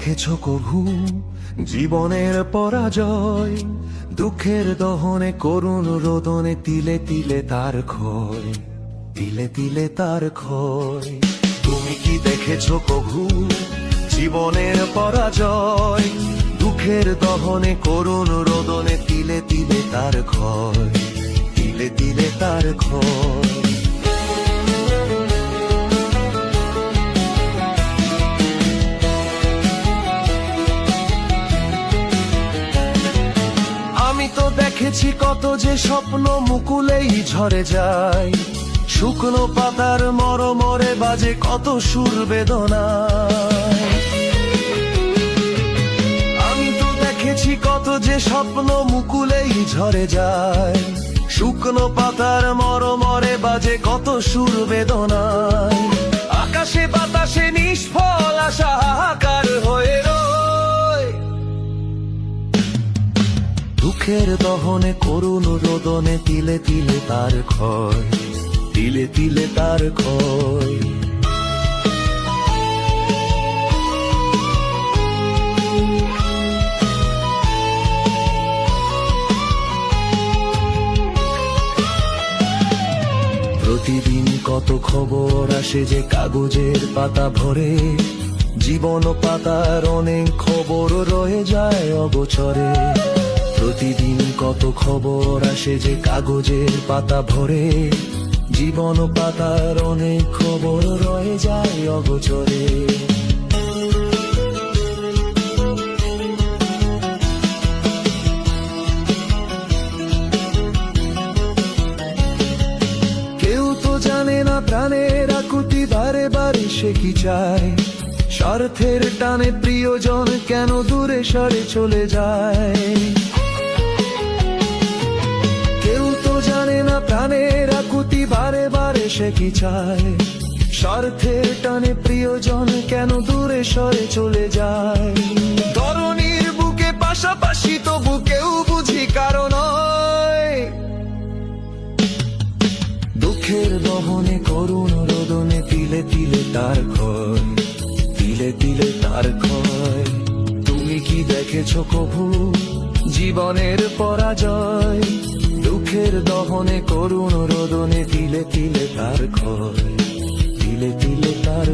দেখেছো কভু জীবনের পরাজয়? দুঃখের দহনে করুণ রোদনে তিলে তিলে তার ক্ষয়, তিলে তিলে তার ক্ষয়। তুমি কি দেখেছো কভু জীবনের পরাজয়? দুঃখের দহনে করুণ রোদনে তিলে তিলে তার ক্ষয়, তিলে তিলে তার ক্ষয়। আমি তো দেখেছি কত যে স্বপ্ন মুকুলেই ঝরে যায়, শুকনো পাতার মরমরে বাজে কত সুর বেদনায়। আমি তো দেখেছি কত যে স্বপ্ন মুকুলেই ঝরে যায়, শুকনো পাতার মরমরে বাজে কত সুর বেদনায়। আকাশে বাতাসে নিষ্ফল আশা হাহাকার হয়ে রয়, দুঃখের দহনে করুণ রোদনে তিলে তিলে তার ক্ষয়, তিলে তিলে তার ক্ষয়। প্রতিদিন কত খবর আসে যে কাগজের পাতা ভরে, জীবন পাতার অনেক খবর রয়ে যায় অগোচরে। প্রতিদিন কত খবর আসে যে কাগজের পাতা ভরে, জীবন পাতার অনেক খবর রয়ে যায় অগোচরে। কেউ তো জানে না প্রাণের আকুতি বারে বারে সে কি চায়, স্বার্থের টানে প্রিয়জন কেন দূরে সরে চলে যায়। প্রাণের আকুতি বারে বারে সে কি চায়, স্বার্থের টানে প্রিয়জন কেন দূরে সরে চলে যায়। ধরণীর বুকে পাশাপাশি তবু কেউ বুঝি কারণ দুঃখের দহনে করুণ রোদনে তিলে তিলে তার ক্ষয়, তিলে তিলে তার ক্ষয়। তুমি কি দেখেছো কভু জীবনের পরাজয়? দুঃখের দহনে করুণ রোদনে তিলে তিলে তার ক্ষয়, তিলে তিলে তার